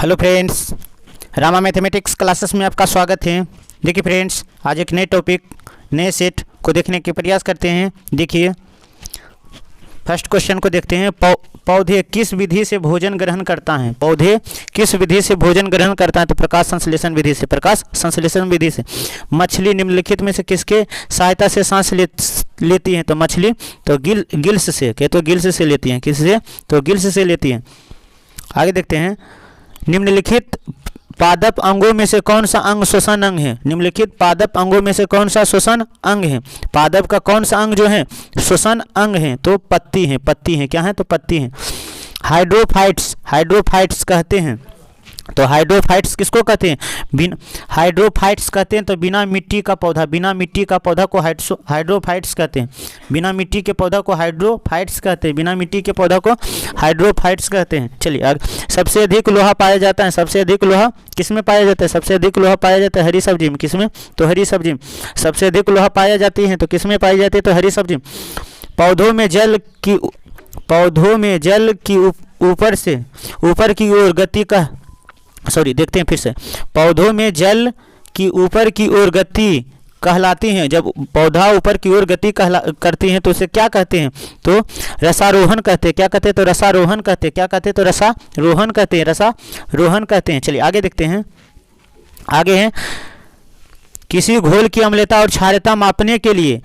Hello friends, Rama mathematics classes में आपका स्वागत है। देखिए फ्रेंड्स, आज एक नए टॉपिक नए सेट को देखने के प्रयास करते हैं। देखिए फर्स्ट क्वेश्चन को देखते हैं। पौधे किस विधि से भोजन ग्रहण करता है? पौधे किस विधि से भोजन ग्रहण करता है? तो प्रकाश संश्लेषण विधि से। प्रकाश संश्लेषण विधि से। मछली निम्नलिखित में से किसके सहायता से सांस लेती है? तो मछली तो गिल्स से, क्या तो गिल्स से लेती हैं। किससे? तो गिल्स से लेती हैं। आगे देखते हैं, निम्नलिखित पादप अंगों में से कौन सा अंग श्वसन अंग है? निम्नलिखित पादप अंगों में से कौन सा श्वसन अंग है? पादप का कौन सा अंग जो है श्वसन अंग है? तो पत्ती है। पत्ती है, क्या है? तो पत्ती है। हाइड्रोफाइट्स कहते हैं। तो हाइड्रोफाइट्स किसको कहते हैं? हाइड्रोफाइट्स कहते हैं तो बिना मिट्टी का पौधा। बिना मिट्टी का पौधा को हाइड्रोफाइट्स कहते हैं। बिना मिट्टी के पौधा को हाइड्रोफाइट्स कहते हैं। बिना मिट्टी के पौधा को हाइड्रोफाइट्स कहते हैं। चलिए आगे। सबसे अधिक लोहा पाया जाता है। सबसे अधिक लोहा किस में पाया जाता है? सबसे अधिक लोहा पाया जाता है हरी सब्जी में। किस में? तो हरी सब्जी में। सबसे अधिक लोहा पाया जाती है तो किस में पाई जाती है? तो हरी सब्जी में। पौधों में जल की ऊपर की ओर गति का देखते हैं फिर से। पौधों में जल की ऊपर की ओर गति कहलाती हैं। जब पौधा ऊपर की ओर गति करती हैं तो उसे क्या कहते हैं? तो रसारोहण कहते हैं। क्या कहते हैं? तो रसारोहण कहते हैं। क्या कहते हैं? तो रसारोहण कहते हैं। रसारोहण कहते हैं। चलिए आगे देखते हैं। आगे है, किसी घोल की अम्लता और क्षारता मापने के लिए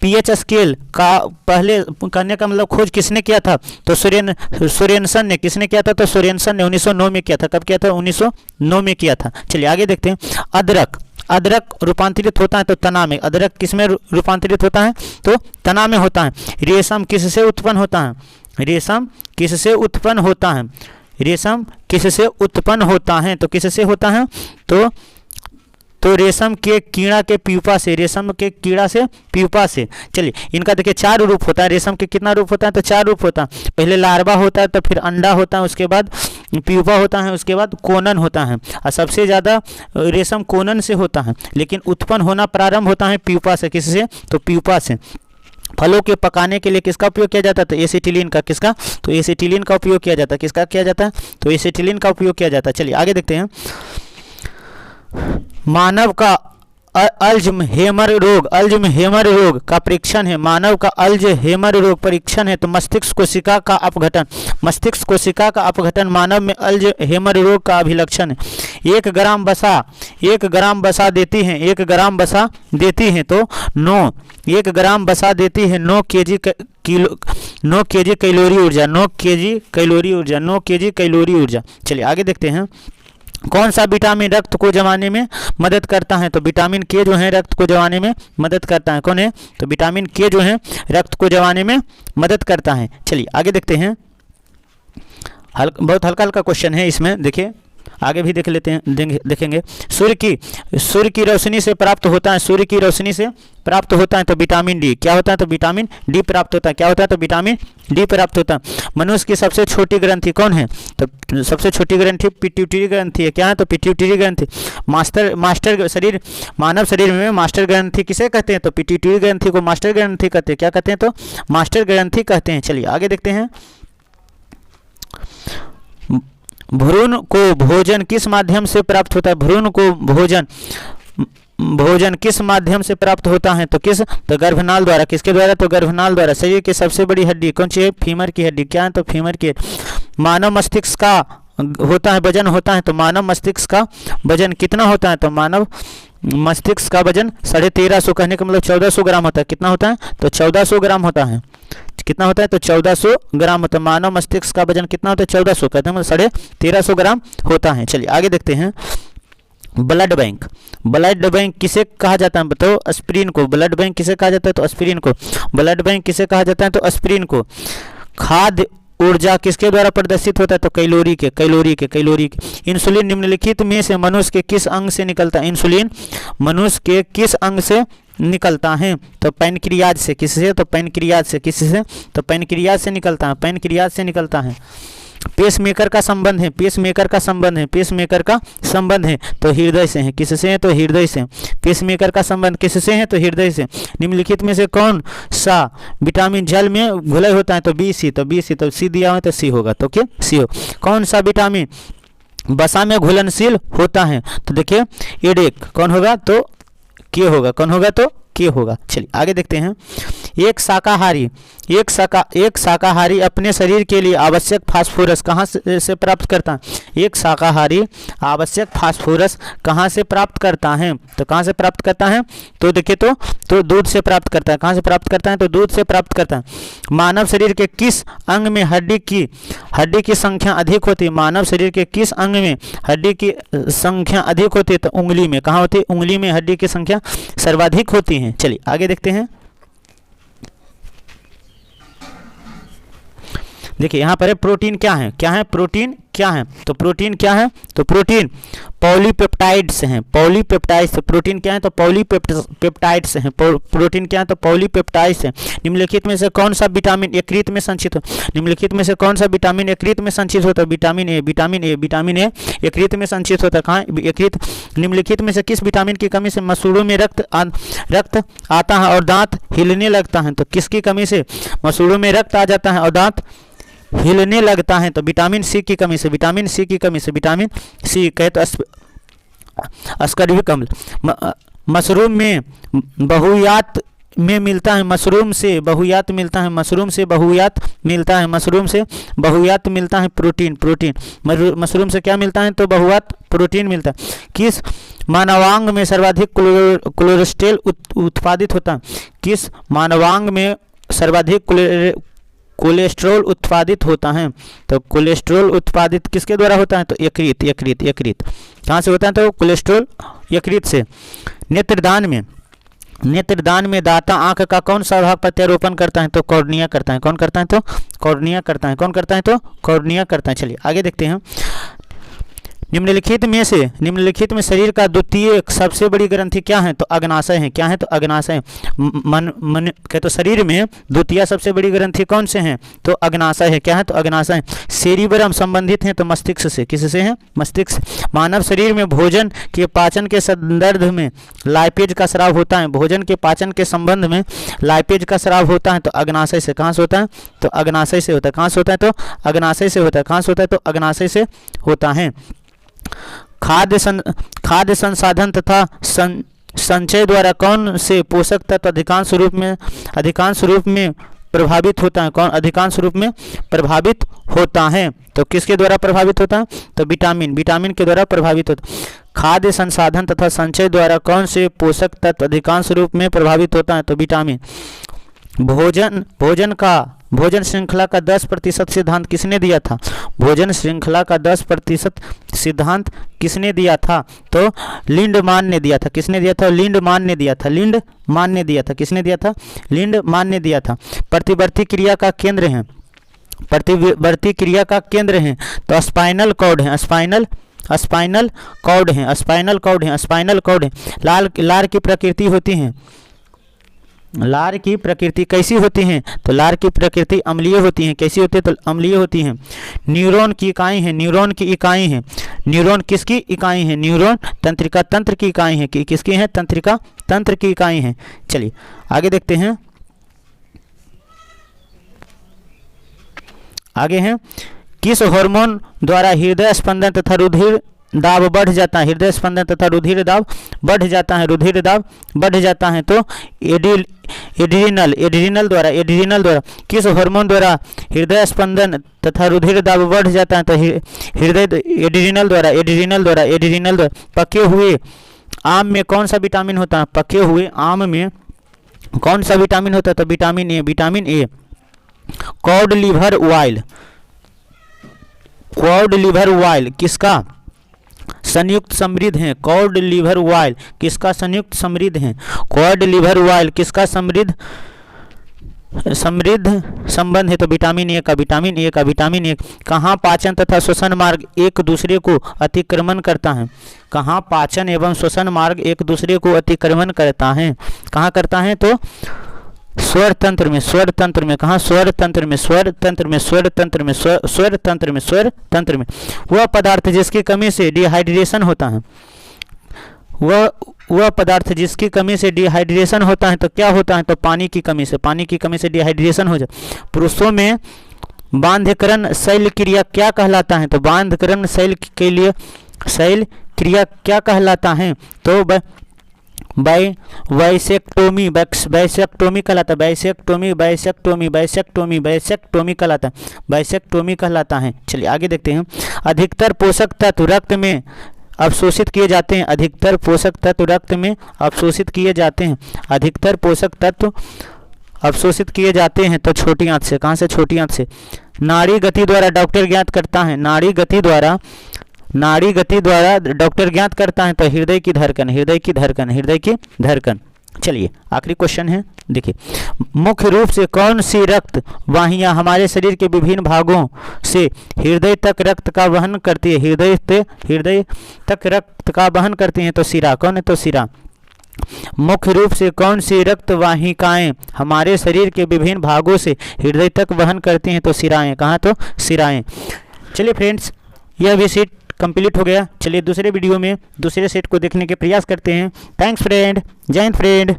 पीएच स्केल का पहले करने का मतलब खोज किसने किया था? तो सोरेनसन ने। किसने किया था? तो सोरेनसन ने 1909 में किया था। कब किया था? 1909 में किया था। चलिए आगे देखते हैं। अदरक रूपांतरित होता है तो तना में। अदरक किस में रूपांतरित होता है? तो तना में होता है। रेशम किससे उत्पन्न होता है? रेशम किससे उत्पन्न होता है? रेशम किससे उत्पन्न होता है? तो किससे होता है? तो रेशम के कीड़ा के प्यूपा से। रेशम के कीड़ा से प्यूपा से। चलिए इनका देखिए 4 रूप होता है। रेशम के कितना रूप होता है? तो 4 रूप होता है। पहले लार्वा होता है, तो फिर अंडा होता है, उसके बाद प्यूपा होता है, उसके बाद कोनन होता है। और सबसे ज़्यादा रेशम कोनन से होता है, लेकिन उत्पन्न होना प्रारंभ होता है प्यूपा से। किससे? तो प्यूपा से। फलों के पकाने के लिए किसका उपयोग किया जाता है? तो एसिटिलीन का। किसका? तो एसिटिलीन का उपयोग किया जाता है। किसका किया जाता है? तो एसिटिलीन का उपयोग किया जाता है। चलिए आगे देखते हैं। मानव का अल्ज़हेमर रोग का परीक्षण है। मानव का अल्ज़हेमर रोग परीक्षण है तो मस्तिष्क कोशिका का अपघटन। मस्तिष्क कोशिका का अपघटन मानव में अल्ज़हेमर रोग का अभिलक्षण है। 1 ग्राम बसा देती है। 1 ग्राम बसा देती है तो 1 ग्राम बसा देती है 9 केजी कैलोरी ऊर्जा। 9 केजी कैलोरी ऊर्जा। चलिए आगे देखते हैं। कौन सा विटामिन रक्त को जमाने में मदद करता है? तो विटामिन के जो है रक्त को जमाने में मदद करता है। कौन है? तो विटामिन के जो है रक्त को जमाने में मदद करता है। चलिए आगे देखते हैं। बहुत हल्का क्वेश्चन है इसमें। देखिए आगे भी देख लेते हैं, देखेंगे। सूर्य की रोशनी से प्राप्त होता है। सूर्य की रोशनी से प्राप्त होता है तो विटामिन डी। क्या होता है? तो विटामिन डी प्राप्त होता है। क्या होता है? तो विटामिन डी प्राप्त होता है। मनुष्य की सबसे छोटी ग्रंथि कौन है? तो सबसे छोटी ग्रंथि पिट्यूटरी ग्रंथि है। क्या है? तो पिट्यूटरी ग्रंथि। मास्टर शरीर, मानव शरीर में मास्टर ग्रंथि किसे कहते हैं? तो पिट्यूटरी ग्रंथि को मास्टर ग्रंथि कहते हैं। क्या कहते हैं? तो मास्टर ग्रंथि कहते हैं। चलिए आगे देखते हैं। भ्रूण को भोजन किस माध्यम से प्राप्त होता है? भ्रूण को भोजन किस माध्यम से प्राप्त होता है? तो किस? तो गर्भनाल द्वारा। किसके द्वारा? तो गर्भनाल द्वारा। शरीर की सबसे बड़ी हड्डी कौन सी है? फीमर की हड्डी। क्या है? तो फीमर की। मानव मस्तिष्क का होता है वजन होता है तो मानव मस्तिष्क का वजन कितना होता है? तो मानव मस्तिष्क का वजन 1350, कहने का मतलब 1400 ग्राम होता है। कितना होता है? तो 1400 ग्राम होता है। कितना होता है? तो 1400 ग्राम होता है। मानव मस्तिष्क का वजन कितना होता है? 1400, कहते हैं मतलब 1350 ग्राम होता है। चलिए आगे देखते हैं। ब्लड बैंक किसे कहा जाता है? बताओ। एस्पिरिन को। ब्लड बैंक किसे कहा जाता है? तो एस्पिरिन को। ब्लड बैंक किसे कहा जाता है? तो एस्पिरिन को। खाद्य ऊर्जा किसके द्वारा प्रदर्शित होता है? तो कैलोरी के। इंसुलिन निम्नलिखित में से मनुष्य के किस अंग से निकलता है? इंसुलिन मनुष्य के किस अंग से निकलता है? तो पैनक्रियाज से। किससे? तो पैनक्रियाज से। किससे? तो पैनक्रियाज से निकलता है। पैनक्रियाज से निकलता है। पेसमेकर का संबंध है। पेसमेकर का संबंध है तो हृदय से है। किससे है? तो हृदय से। पेसमेकर का संबंध किससे है? तो हृदय से। निम्नलिखित में से कौन सा विटामिन जल में घुलय होता है? तो बी सी। तो सी दिया हुआ है तो सी होगा। तो क्या? सी हो। कौन सा विटामिन वसा में घुलनशील होता है। तो देखिए एडेक कौन होगा तो के होगा, कौन होगा तो के होगा। चलिए आगे देखते हैं। एक शाकाहारी अपने शरीर के लिए आवश्यक फास्फोरस कहाँ से प्राप्त करता है? एक शाकाहारी आवश्यक फास्फोरस कहाँ से प्राप्त करता है? तो कहाँ से प्राप्त करता है? तो देखिए तो दूध से प्राप्त करता है। कहाँ से प्राप्त करता है? तो दूध से प्राप्त करता है। मानव शरीर के किस अंग में हड्डी की संख्या अधिक होती है? मानव शरीर के किस अंग में हड्डी की संख्या अधिक होती है? तो उंगली में। कहाँ होती है? उंगली में हड्डी की संख्या सर्वाधिक होती है। चलिए आगे देखते हैं। देखिए यहाँ पर है प्रोटीन क्या है? प्रोटीन क्या है? तो प्रोटीन क्या है? तो प्रोटीन पॉलीपेप्टाइड्स हैं। पॉलीपेप्टाइड्स। प्रोटीन क्या है? तो पॉलीपेप्टाइड्स हैं। प्रोटीन क्या है? तो पॉलीपेप्टाइड्स हैं। निम्नलिखित में से कौन सा विटामिन यकृत में संचित हो? निम्नलिखित में से कौन सा विटामिन यकृत में संचित होता है? विटामिन ए यकृत में संचित होता है। कहाँ? यकृत। निम्नलिखित में से किस विटामिन की कमी से मसूड़ों में रक्त आता है और दांत हिलने लगता है? तो किसकी कमी से मसूड़ों में रक्त आ जाता है और दांत हिलने लगता है? तो विटामिन सी की कमी से। विटामिन सी कहे तो अस्कर्विक अम्ल। मशरूम में बहुयात में मिलता है। मशरूम से बहुयात मिलता है प्रोटीन। मशरूम से क्या मिलता है? तो बहुयात प्रोटीन मिलता है। किस मानवांग में सर्वाधिक कोलेस्ट्रॉल उत्पादित होता है? किस मानवांग में सर्वाधिक कोलेस्ट्रॉल उत्पादित होता है? तो कोलेस्ट्रॉल उत्पादित किसके द्वारा होता है? तो यकृत। कहाँ से होता है? तो कोलेस्ट्रॉल यकृत से। नेत्रदान में दाता आंख का कौन सा भाग प्रत्यारोपण करता है? तो कॉर्निया करता है। कौन करता है? तो कॉर्निया करता है। कॉर्निया करता है। चलिए आगे देखते हैं। निम्नलिखित में शरीर का द्वितीय सबसे बड़ी ग्रंथि क्या है? तो अग्नाशय है। क्या है? तो अग्नाशय। तो शरीर में द्वितीय सबसे बड़ी ग्रंथि कौन से हैं? तो अग्नाशय है। क्या है? तो अग्नाशय। सेरिब्रम संबंधित है तो मस्तिष्क से। किससे है? मस्तिष्क। मानव शरीर में भोजन के पाचन के संदर्भ में लाइपेज का स्राव होता है। भोजन के पाचन के संबंध में लाइपेज का स्राव होता है तो अग्नाशय से। कहाँ से होता है? तो अग्नाशय से होता है। कहाँ से होता है? तो अग्नाशय से होता है। कहाँ से होता है? तो अग्नाशय से होता है। खाद्य संसाधन तथा संचय द्वारा कौन से पोषक तत्व अधिकांश रूप में प्रभावित होता है? कौन अधिकांश रूप में प्रभावित होता है? तो किसके द्वारा प्रभावित होता है? तो विटामिन के द्वारा प्रभावित होता है। खाद्य संसाधन तथा संचय द्वारा कौन से पोषक तत्व अधिकांश रूप में प्रभावित होता है? तो विटामिन। भोजन श्रृंखला का 10% सिद्धांत किसने दिया था? भोजन श्रृंखला का 10% सिद्धांत किसने दिया था? तो लिंडमान ने दिया था। किसने दिया था? लिंडमान ने दिया था। किसने दिया था? लिंडमान ने दिया था। प्रतिवर्ती क्रिया का केंद्र है तो स्पाइनल कॉर्ड है। स्पाइनल कॉर्ड है। लार की प्रकृति होती है। लार की प्रकृति कैसी होती है? तो लार की प्रकृति अम्लीय होती है। कैसी होती है? तो अम्लीय होती है। न्यूरॉन की इकाई है। न्यूरॉन किसकी इकाई है? न्यूरॉन तंत्रिका तंत्र की इकाई है। किसकी है? तंत्रिका तंत्र की इकाई है। चलिए आगे देखते हैं। आगे हैं किस हार्मोन द्वारा हृदय स्पंदन तथा रुधिर दाब बढ़ जाता है? हृदय स्पंदन तथा रुधिर दाब बढ़ जाता है। तो एड्रीनल द्वारा। किस हार्मोन द्वारा हृदय स्पंदन तथा रुधिर दाब बढ़ जाता है? तो एड्रीनल द्वारा। पके हुए आम में कौन सा विटामिन होता है? पके हुए आम में कौन सा विटामिन होता है? तो vitamin A. Cod liver oil किसका संयुक्त समृद्ध है? कॉड लिवर ऑयल किसका संयुक्त समृद्ध है? कॉड लिवर ऑयल किसका समृद्ध संबंध है? तो विटामिन ए का। कहाँ पाचन तथा श्वसन मार्ग एक दूसरे को अतिक्रमण करता है? कहाँ पाचन एवं श्वसन मार्ग एक दूसरे को अतिक्रमण करता है? कहाँ करता है? तो स्वर तंत्र में। कहाँ? स्वर तंत्र में। वह पदार्थ जिसकी कमी से डिहाइड्रेशन होता है। वह पदार्थ जिसकी कमी से डिहाइड्रेशन होता है तो क्या होता है? तो पानी की कमी से डिहाइड्रेशन हो जाए। पुरुषों में बांधकरण शैल क्रिया क्या कहलाता है? तो बांधकरण शैल के लिए शैल क्रिया क्या कहलाता है? तो बाइसेक्टोमी बाइसेक्टोमी कहलाता है। बाइसेक्टोमी कहलाता है। बाइसेक्टोमी कहलाता है। चलिए आगे देखते हैं। अधिकतर पोषक तत्व रक्त में अवशोषित किए जाते हैं। अधिकतर पोषक तत्व रक्त में अवशोषित किए जाते हैं। अधिकतर पोषक तत्व अवशोषित किए जाते हैं तो छोटी आंत से। कहाँ से? छोटी आंत से। नाड़ी गति द्वारा डॉक्टर ज्ञात करता है। नाड़ी गति द्वारा डॉक्टर ज्ञात करता है तो हृदय की धड़कन। चलिए आखिरी क्वेश्चन है, देखिए। मुख्य रूप से कौन सी रक्त वाहियां हमारे शरीर के विभिन्न भागों से हृदय तक रक्त का वहन करती है? हृदय तक रक्त का वहन करती हैं तो शिरा। कौन है? तो शिरा। मुख्य रूप से कौन सी रक्त वाहिकाएं हमारे शरीर के विभिन्न भागों से हृदय तक वहन करती हैं? तो शिराएं। कहाँ? तो शिराएं। चलिए फ्रेंड्स, यह भी सेट कंप्लीट हो गया। चलिए दूसरे वीडियो में दूसरे सेट को देखने के प्रयास करते हैं। Thanks friend. जय हिंद फ्रेंड।